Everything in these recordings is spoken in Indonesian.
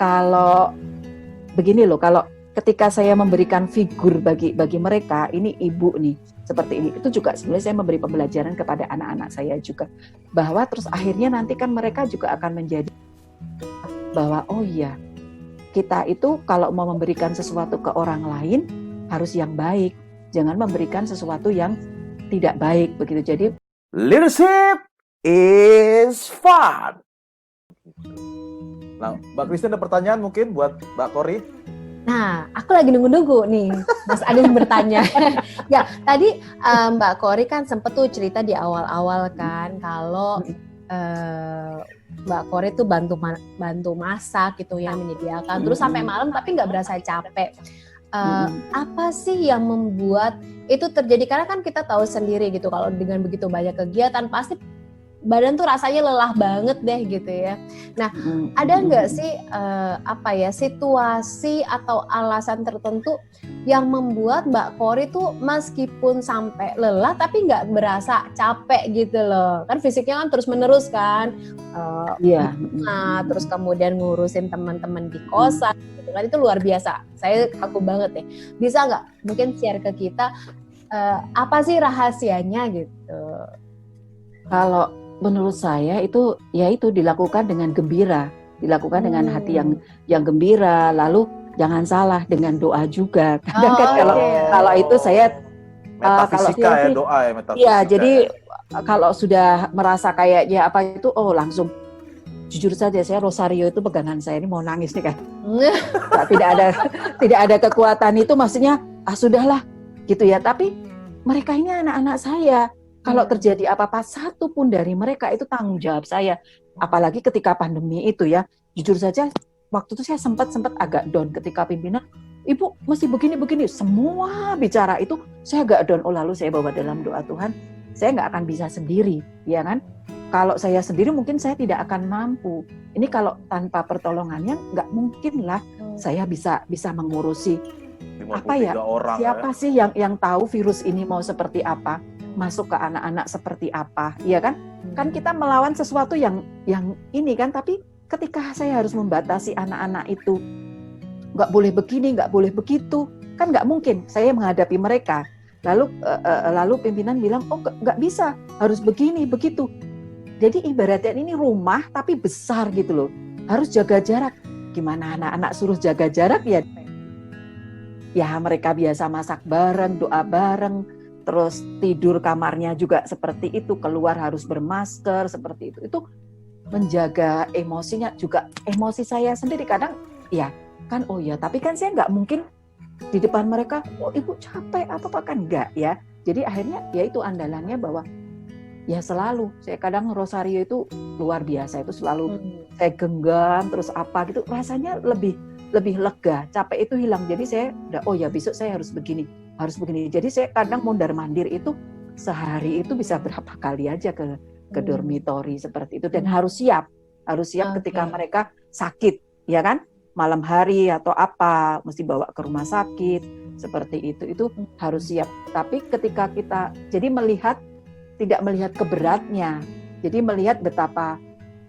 kalau begini loh, kalau ketika saya memberikan figur bagi mereka, ini ibu nih seperti ini, itu juga sebenarnya saya memberi pembelajaran kepada anak-anak saya juga, bahwa terus akhirnya nanti kan mereka juga akan menjadi bahwa oh iya, kita itu kalau mau memberikan sesuatu ke orang lain harus yang baik, jangan memberikan sesuatu yang tidak baik begitu. Jadi leadership is fun. Nah, Mbak Christine ada pertanyaan mungkin buat Mbak Kori? Nah, aku lagi nunggu-nunggu nih, Mas Adin bertanya. Ya, tadi Mbak Kori kan sempet tuh cerita di awal-awal kan, kalau Mbak Kori tuh bantu masak gitu ya, menyediakan, terus sampai malam tapi nggak berasa capek. Apa sih yang membuat itu terjadi? Karena kan kita tahu sendiri gitu, kalau dengan begitu banyak kegiatan pasti badan tuh rasanya lelah banget deh gitu ya. Nah, ada nggak sih situasi atau alasan tertentu yang membuat Mbak Kori tuh meskipun sampai lelah tapi nggak berasa capek gitu loh? Kan fisiknya kan terus menerus kan. Nah, terus kemudian ngurusin teman-teman di kosan gitu kan, itu luar biasa. Saya kaku banget deh. Bisa nggak mungkin share ke kita apa sih rahasianya gitu? Kalau menurut saya itu dilakukan dengan gembira, dilakukan dengan hati yang gembira, lalu jangan salah dengan doa juga. Kadang kan kalau itu saya metafisika doa ya metafisika. Iya, jadi kalau sudah merasa kayaknya langsung jujur saja saya rosario itu pegangan saya, ini mau nangis nih kan. Tidak ada kekuatan itu, maksudnya sudahlah gitu ya, tapi mereka ini anak-anak saya. Kalau terjadi apa-apa satu pun dari mereka itu tanggung jawab saya. Apalagi ketika pandemi itu ya, jujur saja waktu itu saya sempat agak down ketika pimpinan, Ibu mesti begini, semua bicara itu saya agak down. Lalu saya bawa dalam doa, Tuhan, saya nggak akan bisa sendiri, ya kan? Kalau saya sendiri mungkin saya tidak akan mampu. Ini kalau tanpa pertolongannya nggak mungkin lah saya bisa mengurusi orang, siapa sih yang tahu virus ini mau seperti apa, masuk ke anak-anak seperti apa, ya kan? Kan kita melawan sesuatu yang ini kan, tapi ketika saya harus membatasi anak-anak itu, nggak boleh begini, nggak boleh begitu, kan nggak mungkin saya menghadapi mereka. Lalu pimpinan bilang, oh nggak bisa, harus begini, begitu. Jadi ibaratnya ini rumah tapi besar gitu loh, harus jaga jarak. Gimana anak-anak suruh jaga jarak ya? Ya mereka biasa masak bareng, doa bareng, terus tidur kamarnya juga seperti itu, keluar harus bermasker seperti itu. Itu menjaga emosinya juga, emosi saya sendiri kadang ya kan, tapi kan saya nggak mungkin di depan mereka, ibu capek apa kan, enggak ya. Jadi akhirnya ya itu andalannya bahwa ya selalu saya kadang rosario itu luar biasa, itu selalu saya genggam terus apa gitu, rasanya lebih lega, capek itu hilang. Jadi saya udah besok saya harus begini. Jadi saya kadang mondar-mandir itu sehari itu bisa berapa kali aja ke dormitori seperti itu, dan harus siap ketika mereka sakit, ya kan? Malam hari atau apa mesti bawa ke rumah sakit seperti itu harus siap. Tapi ketika kita jadi tidak melihat keberatnya, jadi melihat betapa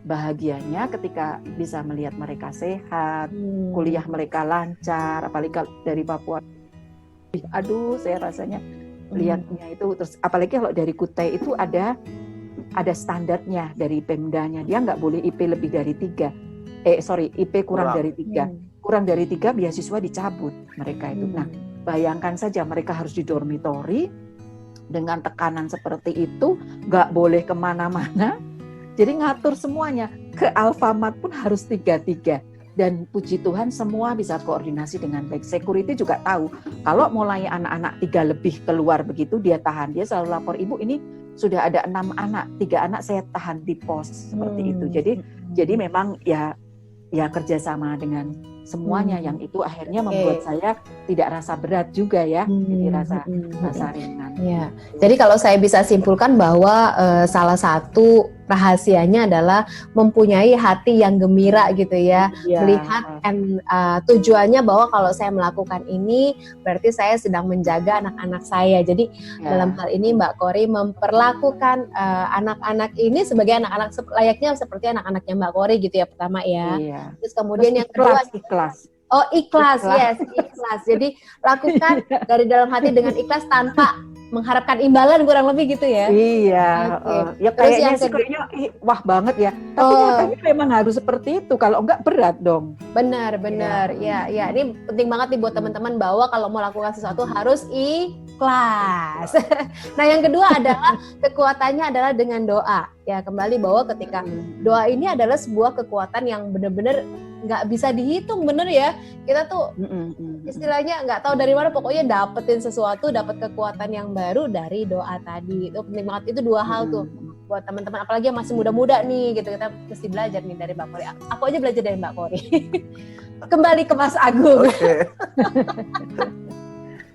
bahagianya ketika bisa melihat mereka sehat, kuliah mereka lancar, apalagi dari Papua. Aduh, saya rasanya lihatnya itu, terus apalagi kalau dari Kutai itu ada standarnya dari Pemdanya, dia nggak boleh IP lebih dari 3, IP kurang dari 3, kurang dari 3 beasiswa dicabut mereka itu. Nah, bayangkan saja mereka harus di dormitori dengan tekanan seperti itu, nggak boleh kemana-mana, jadi ngatur semuanya, ke Alfamart pun harus 3. Dan puji Tuhan semua bisa koordinasi dengan baik. Security juga tahu kalau mulai anak-anak 3 lebih keluar begitu, dia tahan, dia selalu lapor, ibu ini sudah ada 6 anak, 3 anak saya tahan di pos seperti itu. Jadi memang ya kerjasama dengan semuanya, yang itu akhirnya membuat saya tidak rasa berat juga ya, jadi rasa ringan. Ya. Jadi kalau saya bisa simpulkan bahwa salah satu rahasianya adalah mempunyai hati yang gembira gitu ya. Melihat tujuannya bahwa kalau saya melakukan ini berarti saya sedang menjaga anak-anak saya. Jadi dalam hal ini Mbak Kori memperlakukan anak-anak ini sebagai anak-anak layaknya seperti anak-anaknya Mbak Kori gitu ya, pertama ya. Terus kemudian yang kedua ikhlas. Oh, ikhlas. Yes, ikhlas. Jadi lakukan dari dalam hati dengan ikhlas tanpa mengharapkan imbalan, kurang lebih gitu ya. Iya. Ya kayaknya sih kayaknya wah banget ya. Tapi nyatanya memang harus seperti itu. Kalau enggak berat dong. Benar. Ya. Ini penting banget nih buat teman-teman bahwa kalau mau lakukan sesuatu harus ikhlas. Nah, yang kedua adalah kekuatannya adalah dengan doa. Ya, kembali bahwa ketika doa ini adalah sebuah kekuatan yang benar-benar nggak bisa dihitung, bener ya. Kita tuh istilahnya nggak tahu dari mana, pokoknya dapetin sesuatu, dapat kekuatan yang baru dari doa tadi. Itu penting banget. Itu dua hal tuh buat teman-teman, apalagi yang masih muda-muda nih gitu. Kita mesti belajar nih dari Mbak Kori. Aku aja belajar dari Mbak Kori. Kembali ke Mas Agung. Oke.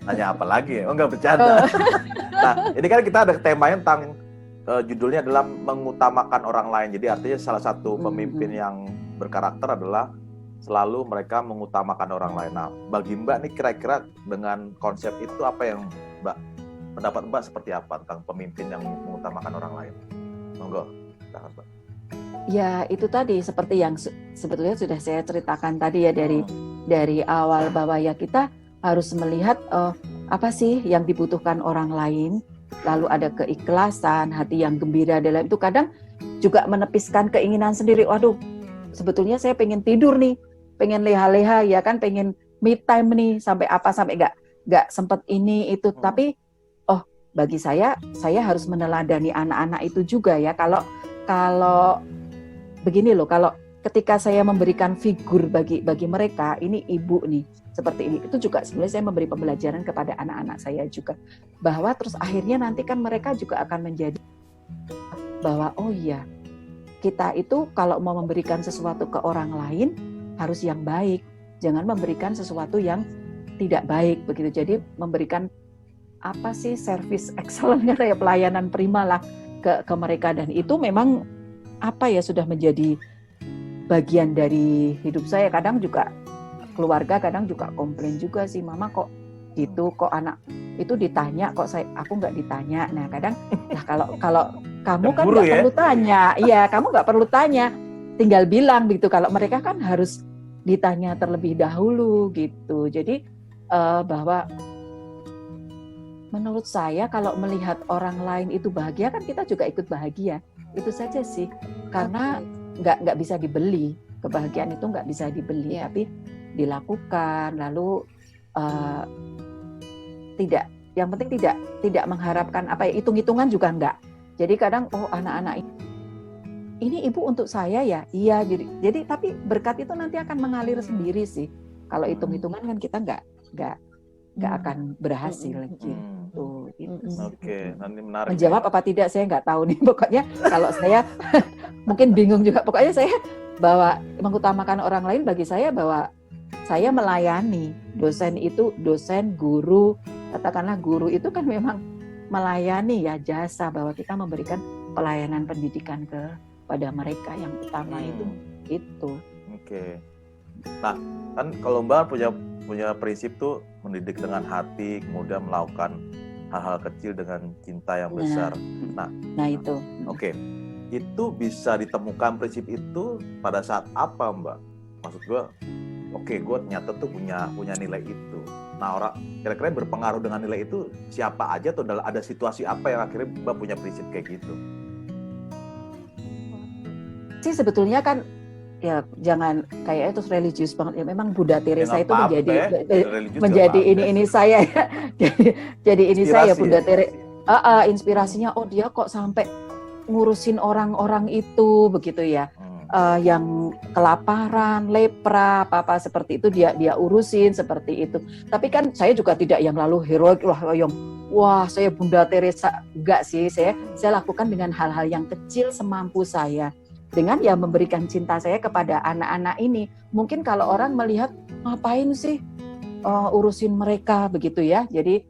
Nanya apa lagi ya? Oh, nggak bercanda. Nah, ini kan kita ada temanya tentang judulnya adalah mengutamakan orang lain. Jadi artinya salah satu pemimpin yang berkarakter adalah selalu mereka mengutamakan orang lain. Nah, bagi Mbak nih kira-kira dengan konsep itu apa yang pendapat Mbak seperti apa tentang pemimpin yang mengutamakan orang lain? Monggo, silakan Mbak. Ya, itu tadi seperti yang sebetulnya sudah saya ceritakan tadi ya dari awal bahwa ya kita harus melihat apa sih yang dibutuhkan orang lain, lalu ada keikhlasan, hati yang gembira dalam itu. Kadang juga menepiskan keinginan sendiri. Waduh, sebetulnya saya pengen tidur nih, pengen leha-leha ya kan, pengen me time nih, sampai nggak sempet ini itu. Tapi bagi saya harus meneladani anak-anak itu juga ya. Kalau begini loh, kalau ketika saya memberikan figur bagi mereka, ini ibu nih seperti ini, itu juga sebenarnya saya memberi pembelajaran kepada anak-anak saya juga, bahwa terus akhirnya nanti kan mereka juga akan menjadi bahwa oh iya, kita itu kalau mau memberikan sesuatu ke orang lain harus yang baik, jangan memberikan sesuatu yang tidak baik begitu. Jadi memberikan apa sih, service excellent-nya kayak pelayanan prima lah ke mereka, dan itu memang apa ya, sudah menjadi bagian dari hidup saya. Kadang juga keluarga kadang juga komplain juga sih, mama kok gitu, kok anak itu ditanya kok aku nggak ditanya. Nah kadang kalau kamu kan nggak perlu tanya, iya kamu nggak perlu tanya, tinggal bilang gitu. Kalau mereka kan harus ditanya terlebih dahulu gitu. Jadi bahwa menurut saya kalau melihat orang lain itu bahagia kan kita juga ikut bahagia. Itu saja sih, karena nggak bisa dibeli, kebahagiaan itu nggak bisa dibeli, tapi dilakukan. Lalu yang penting tidak mengharapkan apa ya, hitung-hitungan juga enggak. Jadi kadang anak-anak ini ibu untuk saya ya, iya. Jadi tapi berkat itu nanti akan mengalir sendiri sih. Kalau hitung-hitungan kan kita nggak akan berhasil gitu. Oke, nanti menarik. Menjawab apa tidak saya nggak tahu nih. Pokoknya kalau saya mungkin bingung juga. Pokoknya saya bahwa mengutamakan orang lain bagi saya bahwa saya melayani. Dosen, guru, katakanlah guru itu kan memang melayani ya, jasa, bahwa kita memberikan pelayanan pendidikan kepada mereka yang utama itu. Oke. Nah, kan kalau Mbak punya prinsip tuh mendidik dengan hati, kemudian melakukan hal-hal kecil dengan cinta yang besar. Nah itu. Oke. Itu bisa ditemukan prinsip itu pada saat apa, Mbak? Maksud gue, gue ternyata tuh punya nilai itu. Nah, orang kira-kira berpengaruh dengan nilai itu siapa aja, atau ada situasi apa yang akhirnya Mbak punya prinsip kayak gitu? Sih sebetulnya kan ya jangan kayak itu religius banget ya. Memang Bunda Teresa itu menjadi ini saya ya. jadi ini saya Bunda Teresa. Inspirasinya dia kok sampai ngurusin orang-orang itu begitu ya. Yang kelaparan, lepra, apa seperti itu dia urusin seperti itu. Tapi kan saya juga tidak yang lalu heroik wah saya Bunda Teresa, enggak sih. Saya lakukan dengan hal-hal yang kecil semampu saya. Dengan ya memberikan cinta saya kepada anak-anak ini. Mungkin kalau orang melihat ngapain sih urusin mereka begitu ya. Jadi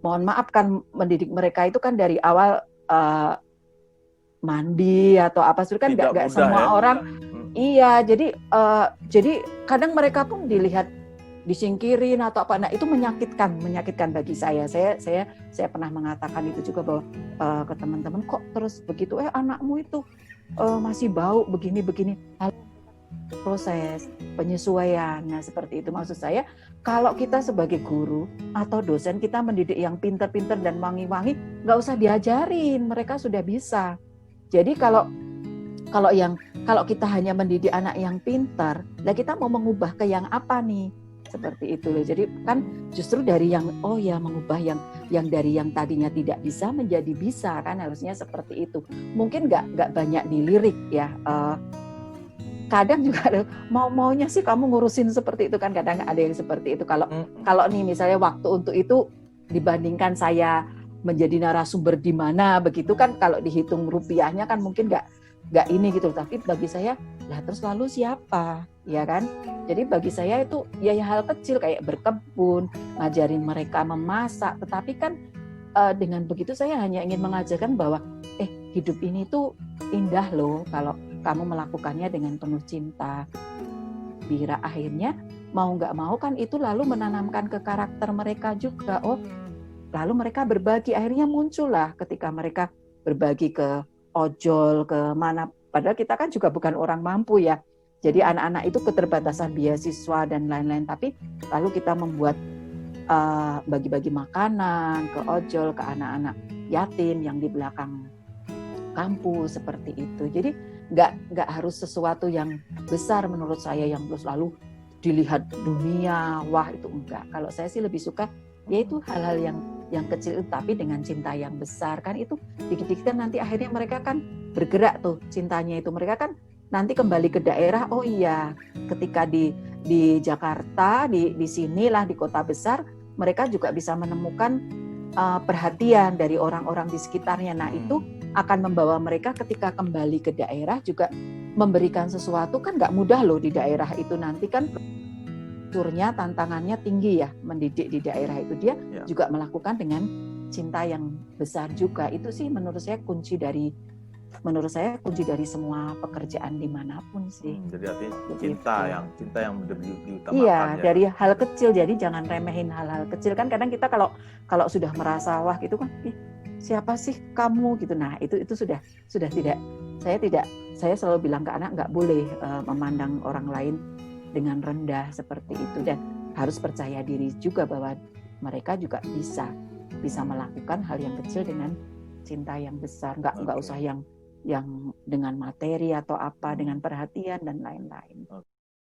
mohon maaf kan, mendidik mereka itu kan dari awal mandi atau apa sudah kan Tidak nggak mudah semua ya. orang. Iya, jadi kadang mereka pun dilihat disingkirin atau apa. Nah, itu menyakitkan bagi saya. Saya pernah mengatakan itu juga bahwa ke teman-teman, kok terus begitu, anakmu itu masih bau begini. Proses penyesuaian. Nah, seperti itu maksud saya. Kalau kita sebagai guru atau dosen, kita mendidik yang pinter-pinter dan wangi-wangi, nggak usah diajarin, mereka sudah bisa. Jadi kalau kita hanya mendidik anak yang pintar, lah kita mau mengubah ke yang apa nih? Seperti itu loh. Jadi kan justru dari yang mengubah yang dari yang tadinya tidak bisa menjadi bisa, kan harusnya seperti itu. Mungkin nggak banyak dilirik ya. Kadang juga ada maunya sih kamu ngurusin seperti itu kan, kadang ada yang seperti itu. Kalau nih misalnya waktu untuk itu dibandingkan saya menjadi narasumber di mana begitu kan, kalau dihitung rupiahnya kan mungkin nggak ini gitu. Tapi bagi saya lah terus lalu siapa ya kan? Jadi bagi saya itu ya hal kecil kayak berkebun, ngajarin mereka memasak. Tetapi kan dengan begitu saya hanya ingin mengajarkan bahwa hidup ini tuh indah loh kalau kamu melakukannya dengan penuh cinta. Bira akhirnya mau nggak mau kan itu lalu menanamkan ke karakter mereka juga. Lalu mereka berbagi, akhirnya muncullah ketika mereka berbagi ke ojol, ke mana. Padahal kita kan juga bukan orang mampu ya. Jadi anak-anak itu keterbatasan beasiswa dan lain-lain. Tapi lalu kita membuat bagi-bagi makanan ke ojol, ke anak-anak yatim yang di belakang kampus seperti itu. Jadi nggak harus sesuatu yang besar menurut saya yang terus lalu dilihat dunia, wah itu enggak. Kalau saya sih lebih suka yaitu hal-hal yang kecil itu tapi dengan cinta yang besar, kan itu dikit-dikit kan nanti akhirnya mereka kan bergerak tuh cintanya itu, mereka kan nanti kembali ke daerah. Oh iya, ketika di Jakarta, di sinilah di kota besar, mereka juga bisa menemukan perhatian dari orang-orang di sekitarnya. Nah itu akan membawa mereka ketika kembali ke daerah juga memberikan sesuatu. Kan nggak mudah loh di daerah itu, nanti kan turnya tantangannya tinggi ya, mendidik di daerah itu. Dia juga melakukan dengan cinta yang besar juga. Itu sih menurut saya kunci dari semua pekerjaan dimanapun sih. Jadi artinya cinta yang diutamakan. Iya, dari hal kecil. Jadi jangan remehin hal-hal kecil. Kan kadang kita kalau sudah merasa wah gitu kan, siapa sih kamu gitu. Nah itu sudah tidak. Saya selalu bilang ke anak nggak boleh memandang orang lain dengan rendah seperti itu, dan harus percaya diri juga bahwa mereka juga bisa melakukan hal yang kecil dengan cinta yang besar. Nggak usah yang dengan materi atau apa, dengan perhatian dan lain-lain.